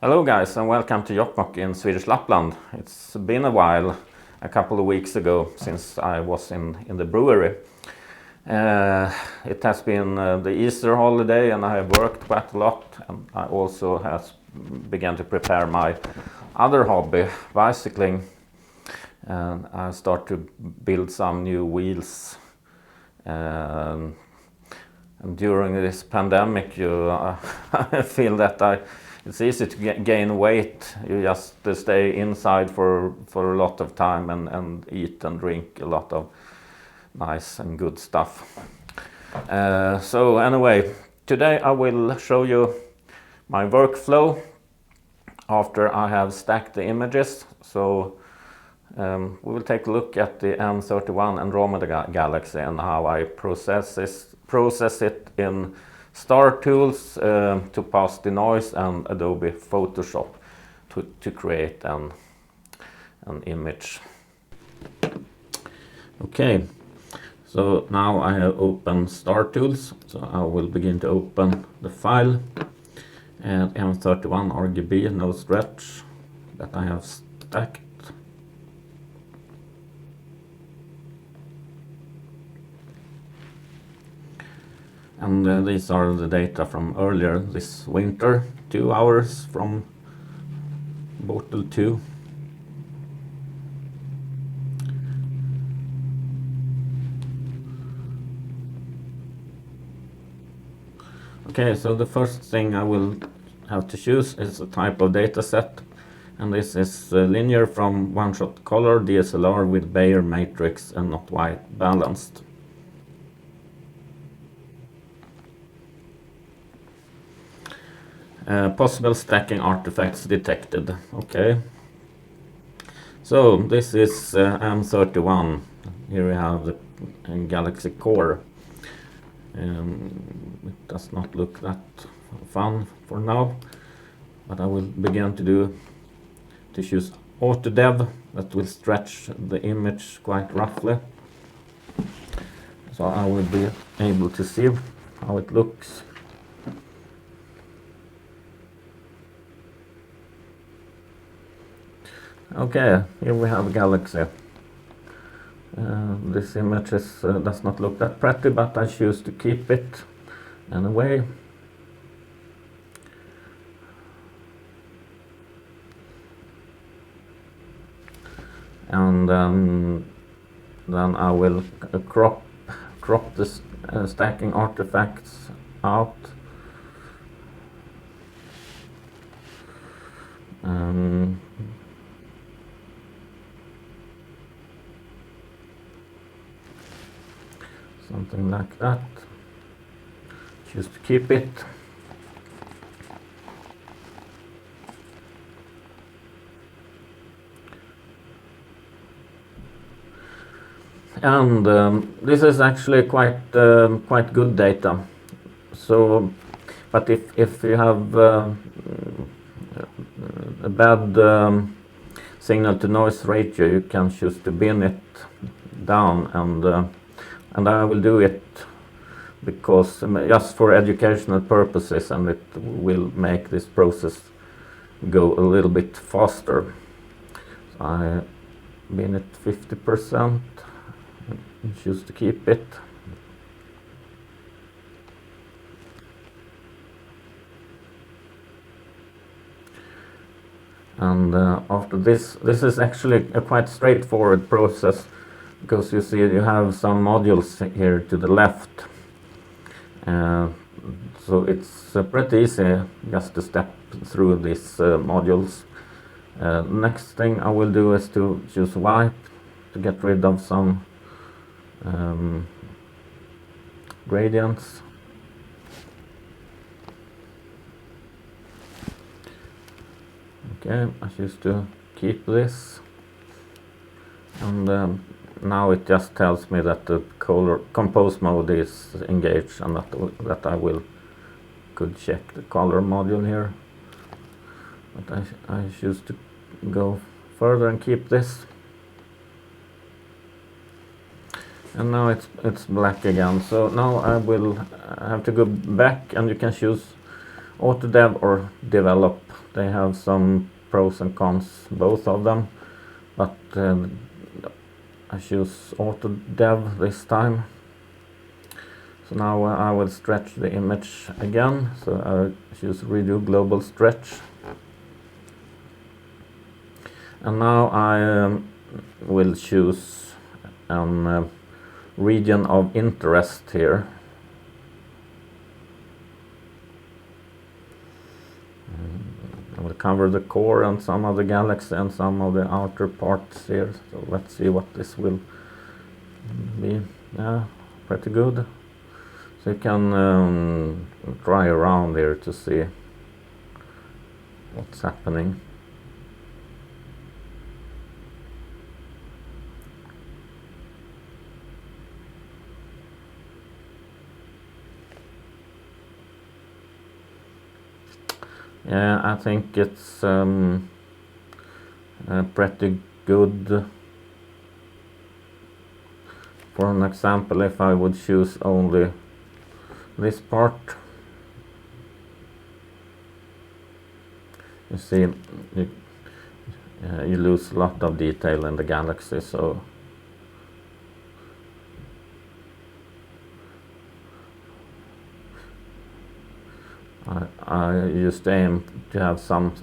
Hello guys and welcome to Jokkmokk in Swedish Lapland. It's been a while, a couple of weeks ago, since I was in the brewery. It has been the Easter holiday and I have worked quite a lot, and I also have begun to prepare my other hobby, bicycling. And I start to build some new wheels. And during this pandemic, I feel that it's easy to gain weight. You just stay inside for a lot of time and eat and drink a lot of nice and good stuff. So anyway, today I will show you my workflow after I have stacked the images. So we will take a look at the M31 Andromeda Galaxy and how I process it in Startools, Topaz, DeNoise and Adobe Photoshop to create an image. Okay, so now I have opened Startools, so I will begin to open the file and M31 RGB no stretch that I have stacked. And these are the data from earlier this winter, 2 hours from bottle 2. Okay, so the first thing I will have to choose is a type of data set. And this is linear from one-shot color DSLR with Bayer matrix and not white balanced. Possible stacking artifacts detected. Okay. So this is M31. Here we have the Galaxy core. It does not look that fun for now, but I will begin to choose auto dev that will stretch the image quite roughly. So I will be able to see how it looks. Okay, here we have a Galaxy. This image does not look that pretty, but I choose to keep it anyway. And then I will crop the stacking artifacts out. Something like that. Choose to keep it. And this is actually quite good data. So, but if you have a bad signal to noise ratio, you can choose to bin it down, and I will do it because just for educational purposes, and it will make this process go a little bit faster. So I bin it 50% and choose to keep it. And after this is actually a quite straightforward process, because you see you have some modules here to the left. So it's pretty easy just to step through these modules. Next thing I will do is to choose wipe to get rid of some gradients. Okay, I choose to keep this, and now it just tells me that the color compose mode is engaged, and that I could check the color module here, but I choose to go further and keep this. And now it's black again. So now I will have to go back, and you can choose auto dev or develop they have some pros and cons, both of them, but I choose Auto Dev this time. So now I will stretch the image again, so I choose Redo Global Stretch. And now I will choose a region of interest here. I will cover the core and some of the galaxy and some of the outer parts here. So let's see what this will be. Yeah, pretty good. So you can try around here to see what's happening. Yeah, I think it's pretty good. For an example, if I would choose only this part, you see you lose a lot of detail in the galaxy, so I just aim to have some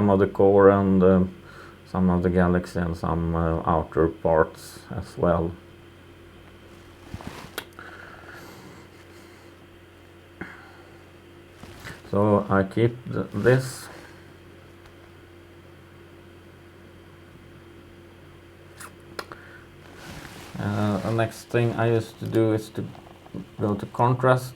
of the core and some of the galaxy and some outer parts as well. So I keep this. The next thing I used to do is to go to contrast.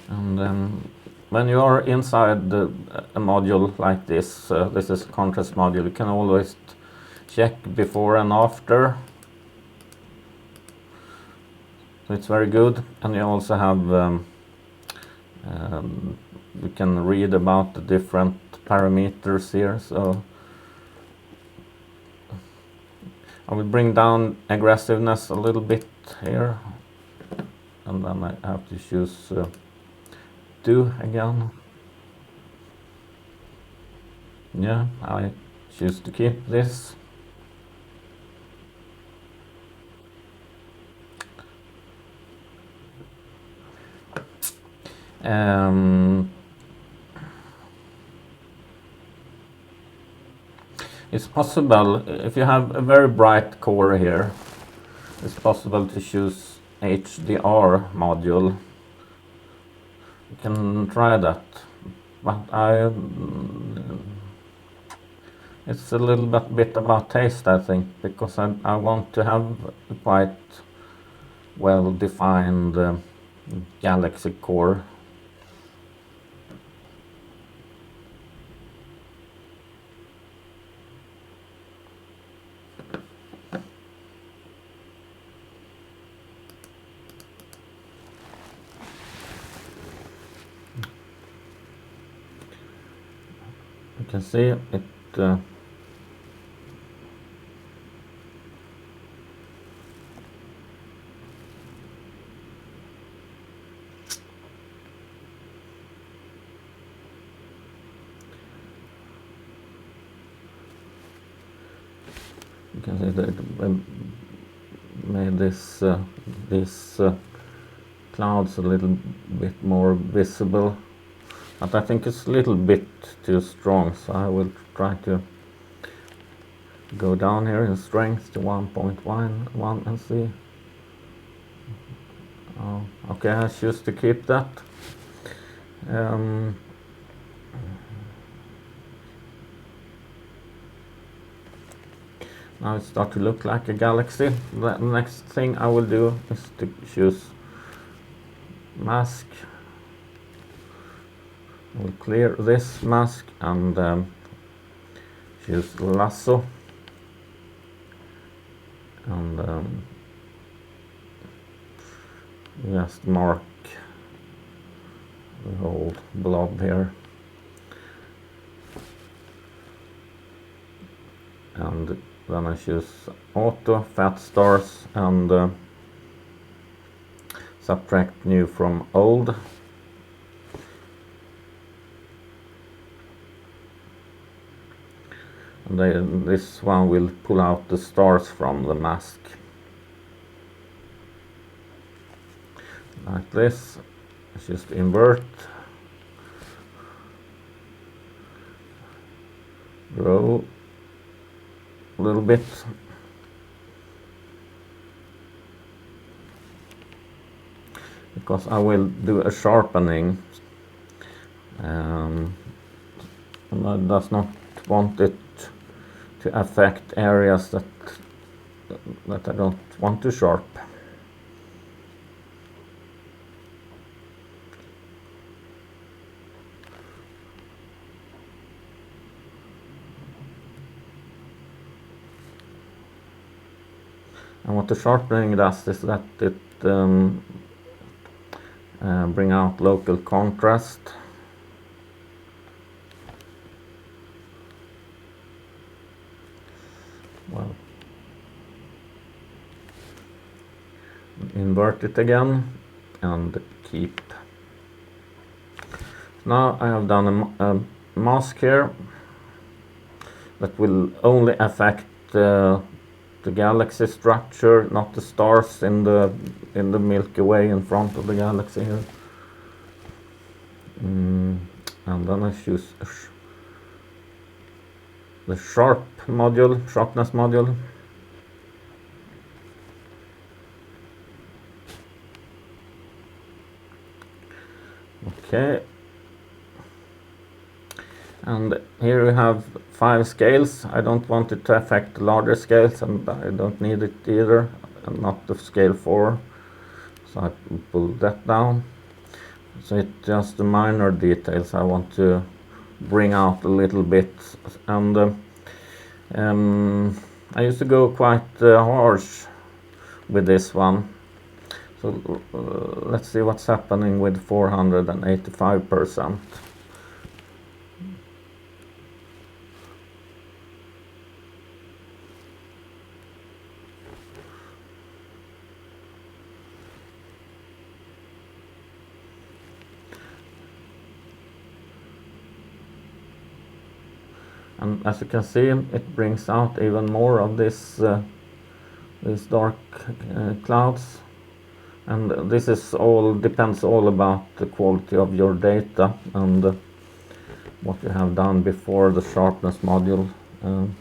And then when you are inside a module like this, this is a contrast module, you can always check before and after. So it's very good, and you also have you can read about the different parameters here. So I will bring down aggressiveness a little bit here, and then I have to choose 2 again. Yeah, I choose to keep this. It's possible, if you have a very bright core here, it's possible to choose HDR module. You can try that, but it's a little bit about taste, I think, because I want to have a quite well-defined galaxy core. You can see it you can see that it made this these clouds a little bit more visible, but I think it's a little bit too strong, so I will try to go down here in strength to 1.1 and see. Oh, okay, I choose to keep that. Now it starts to look like a galaxy. The next thing I will do is to choose mask. I will clear this mask and choose lasso, and just mark the whole blob here, and Then I choose auto, fat stars, and subtract new from old. And this one will pull out the stars from the mask. Like this. Just invert. Grow a little bit. Because I will do a sharpening. And I does not want it to affect areas that I don't want to sharp. And what the sharpening does is that it bring out local contrast. Well, invert it again and keep. Now I have done a mask here that will only affect the galaxy structure, not the stars in the Milky Way in front of the galaxy here. And then I choose the sharpness module. Okay. And here we have 5 scales. I don't want it to affect the larger scales, and I don't need it either, and not the scale 4. So I pull that down. So it's just the minor details I want to bring out a little bit. And I used to go quite harsh with this one. So let's see what's happening with 485%. And as you can see, it brings out even more of these dark clouds. And this is all depends all about the quality of your data and what you have done before the sharpness module. You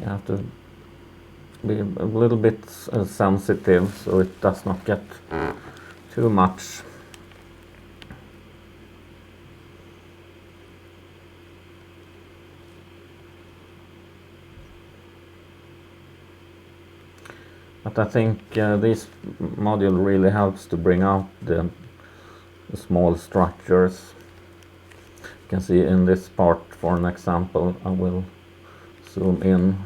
have to be a little bit sensitive so it does not get too much. But I think this module really helps to bring out the small structures. You can see in this part, for an example, I will zoom in.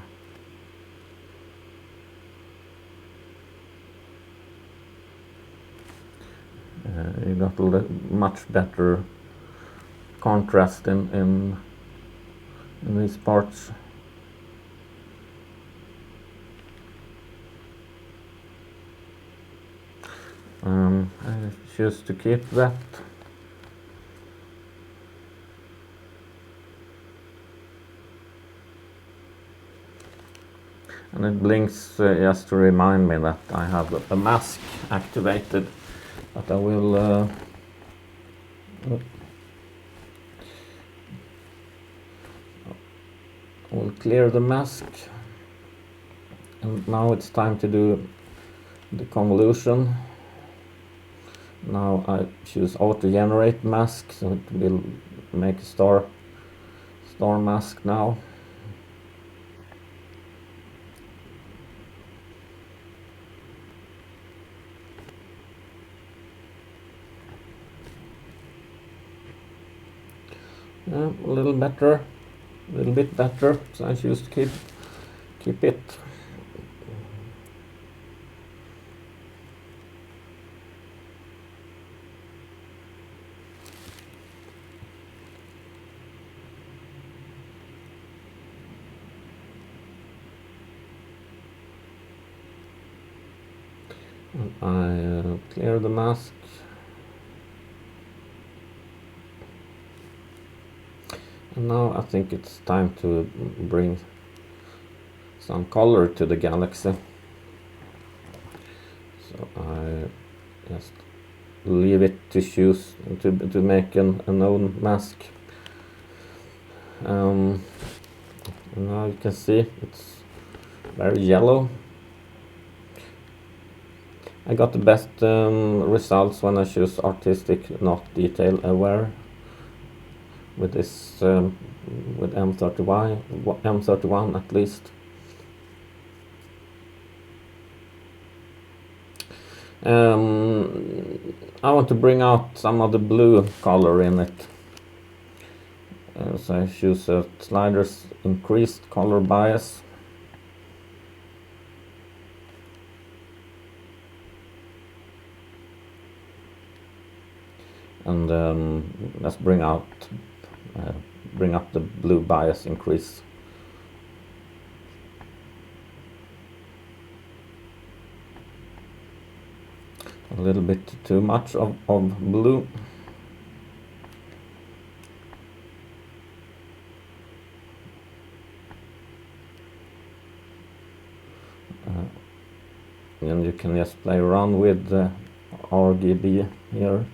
You got a much better contrast in these parts. I choose to keep that. And it blinks just to remind me that I have a mask activated. But I will clear the mask. And now it's time to do the convolution. Now I choose auto generate mask, so it will make a star mask now. A little bit better, so I choose to keep it. I clear the mask. And now I think it's time to bring some color to the galaxy. So I just leave it to choose to make a known mask. And now you can see it's very yellow. I got the best results when I choose artistic, not detail aware. With this, with M31 at least. I want to bring out some of the blue color in it. So I choose a slider's increased color bias. And let's bring up the blue bias increase. A little bit too much of blue. And you can just play around with the RGB here.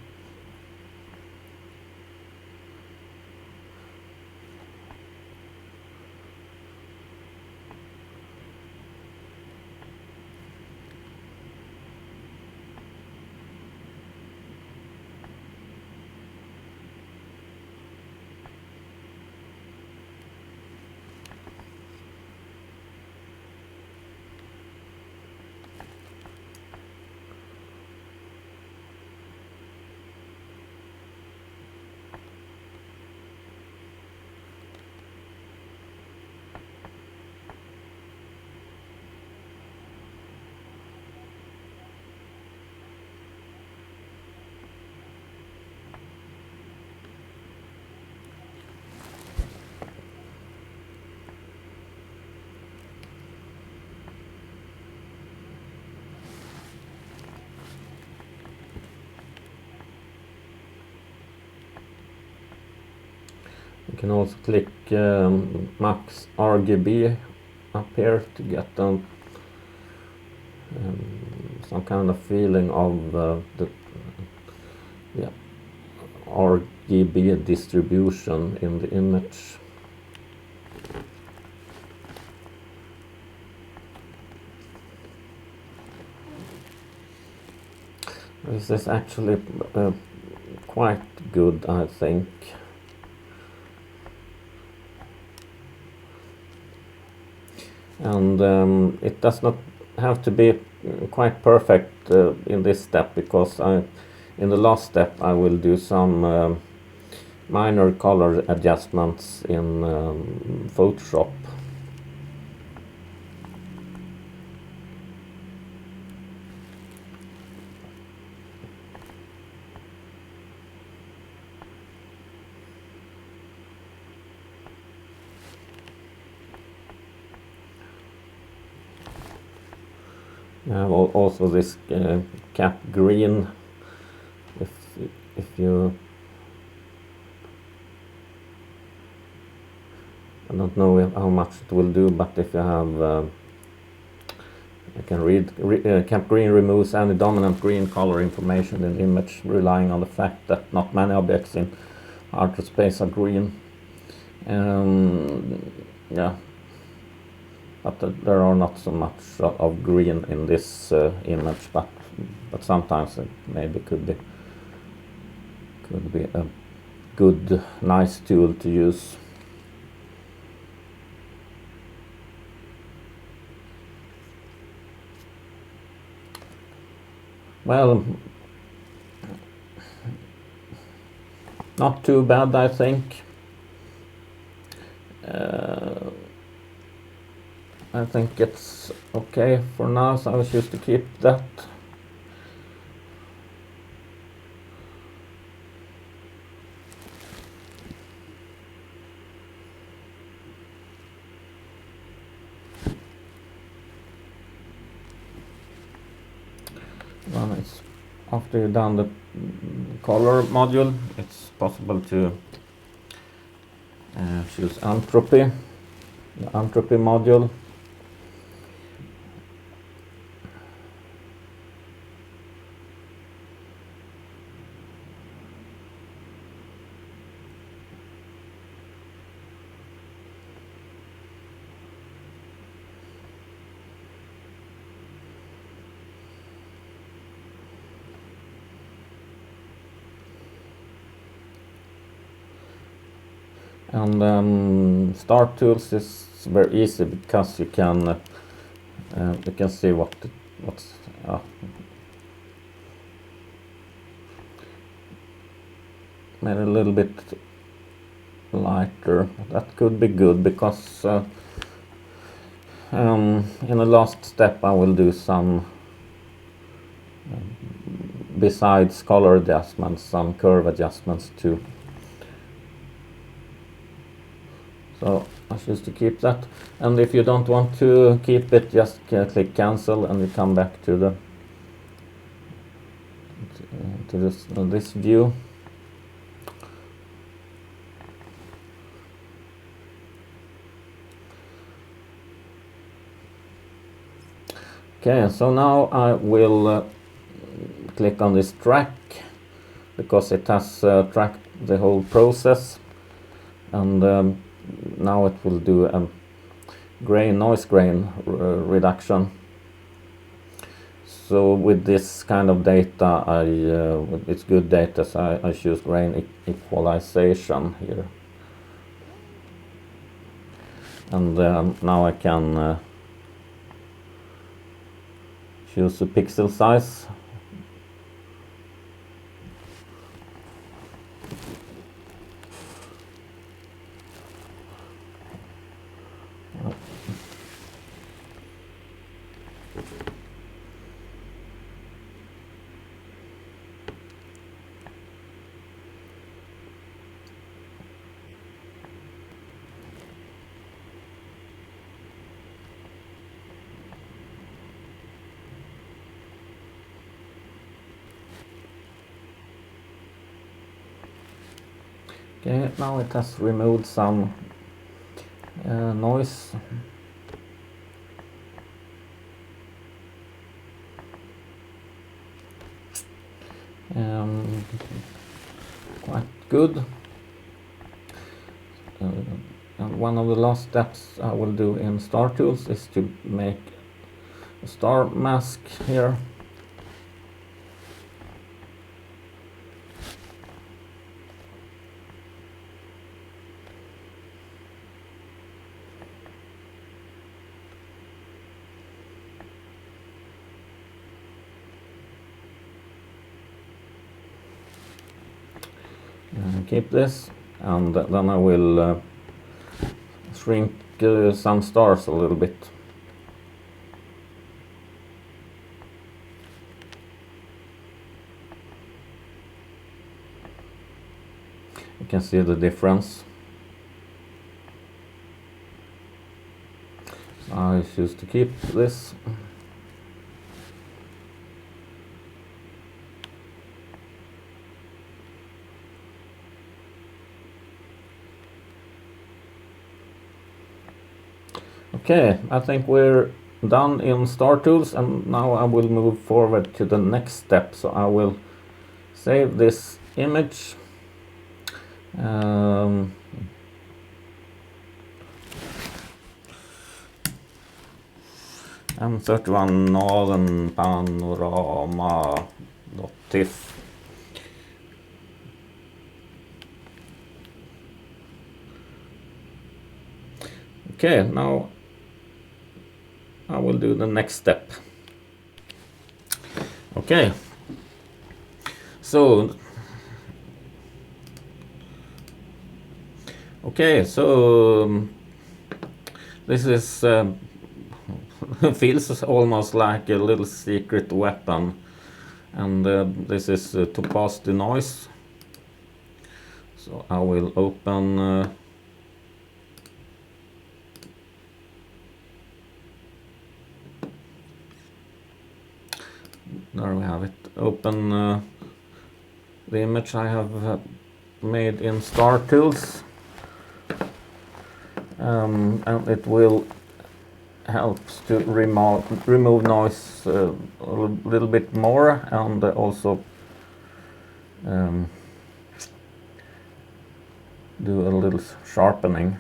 You can also click max RGB up here to get some kind of feeling of the RGB distribution in the image. This is actually quite good, I think. And it does not have to be quite perfect in this step, because in the last step I will do some minor color adjustments in Photoshop. I have also this cap green. If you, I don't know how much it will do, but if you have, I can read cap green removes any dominant green color information in the image, relying on the fact that not many objects in outer space are green. Yeah. But there are not so much of green in this image, but sometimes it maybe could be a good, nice tool to use. Well, not too bad, I think. I think it's okay for now, so I will choose to keep that. after you've done the color module, it's possible to choose Entropy, the Entropy module. And Startools is very easy because you can see what's maybe a little bit lighter. That could be good because in the last step I will do some besides color adjustments, some curve adjustments too. So I choose to keep that, and if you don't want to keep it, just click cancel and you come back to this view. Okay, so now I will click on this track because it has tracked the whole process, and now it will do a noise grain reduction. So with this kind of data, it's good data, so I choose grain equalization here. And now I can choose the pixel size. Okay, now it has removed some noise. Quite good. And one of the last steps I will do in Startools is to make a star mask here. Keep this, and then I will shrink some stars a little bit. You can see the difference. So I choose to keep this. Okay, I think we're done in Startools, and now I will move forward to the next step. So I will save this image. M31 Northern Panorama.tiff. Okay, now I will do the next step. Okay, so this is feels almost like a little secret weapon, and this is Topaz DeNoise. So I will open there we have it. open the image I have made in Startools, and it will helps to remove noise a little bit more, and also do a little sharpening.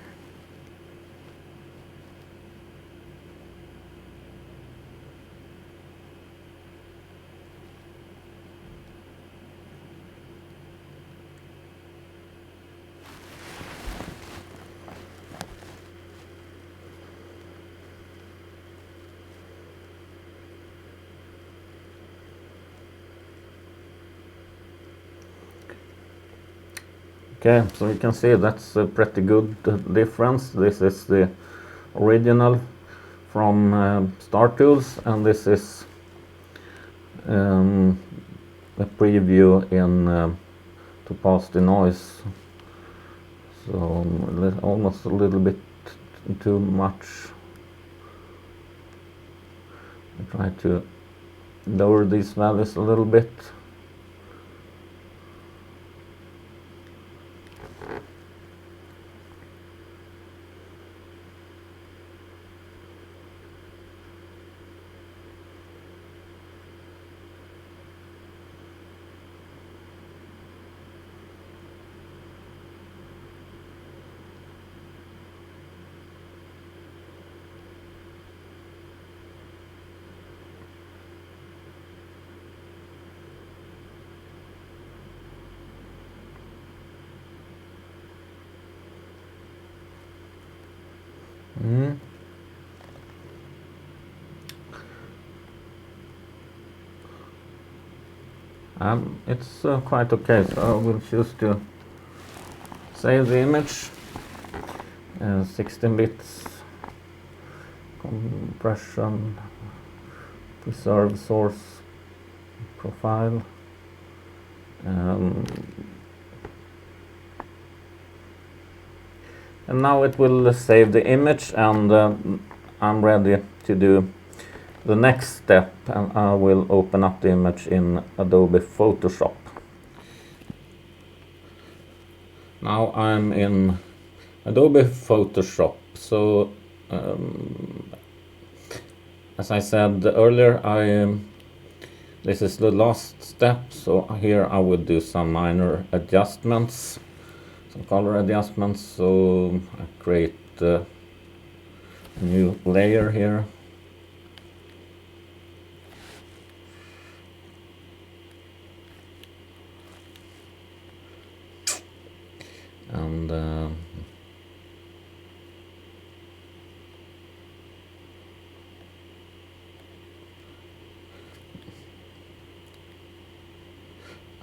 Okay, so you can see that's a pretty good difference. This is the original from Startools, and this is a preview in Topaz DeNoise. So almost a little bit too much. I try to lower these values a little bit. It's quite okay, so I will choose to save the image. 16 bits compression, preserve source profile. And now it will save the image, and I'm ready to do the next step, and I will open up the image in Adobe Photoshop. Now I'm in Adobe Photoshop. So as I said earlier, this is the last step, so here I will do some minor adjustments, some color adjustments. So I create a new layer here. And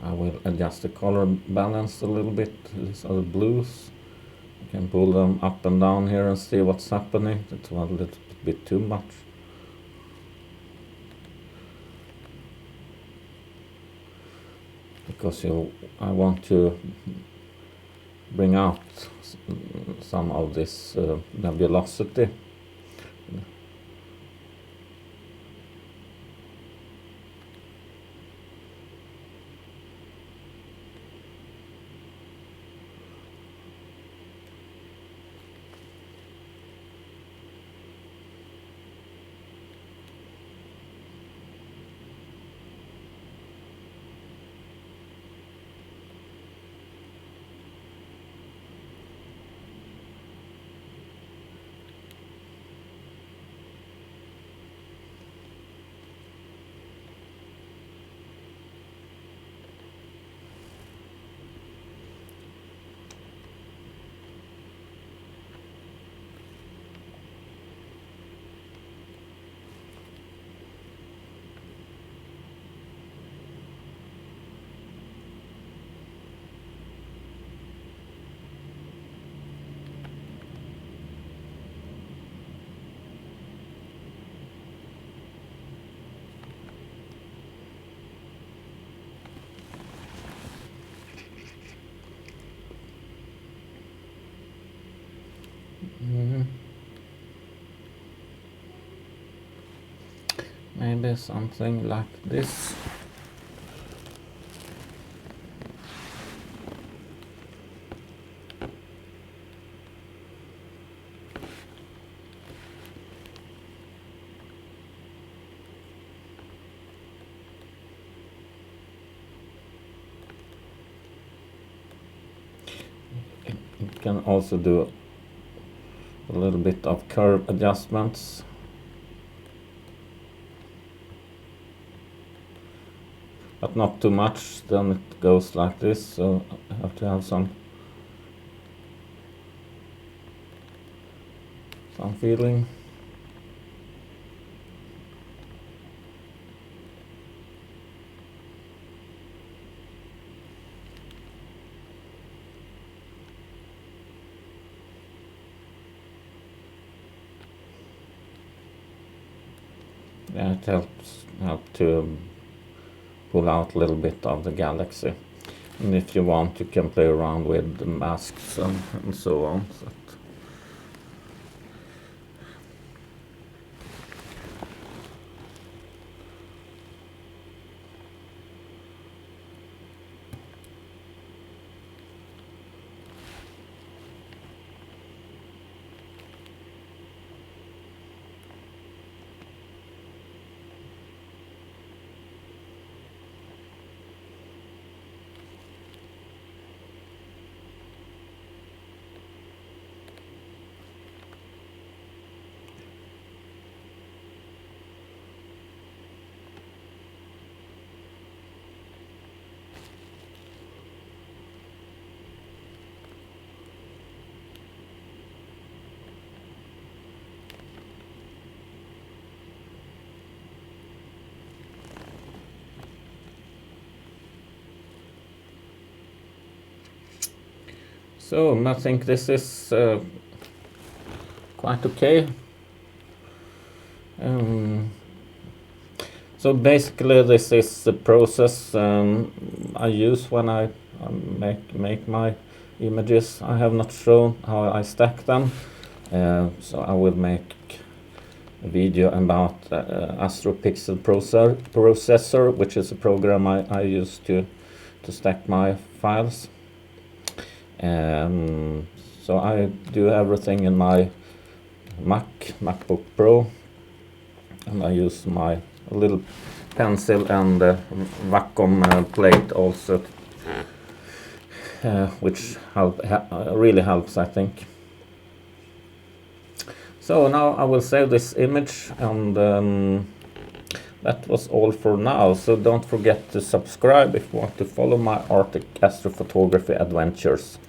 I will adjust the color balance a little bit. These are the blues. You can pull them up and down here and see what's happening. It's a little bit too much. Because I want to bring out some of this nebulosity. Maybe something like this. can also do a little bit of curve adjustments. But not too much, then it goes like this, so I have to have some feeling. Yeah, it helps to pull out a little bit of the galaxy. And if you want, you can play around with the masks and so on. So I think this is quite okay. So basically this is the process I use when I make my images. I have not shown how I stack them, so I will make a video about AstroPixel processor, which is a program I use to stack my files. So I do everything in my MacBook Pro, and I use my little pencil and vacuum plate also, which really helps, I think. So now I will save this image, and that was all for now. So don't forget to subscribe if you want to follow my Arctic astrophotography adventures.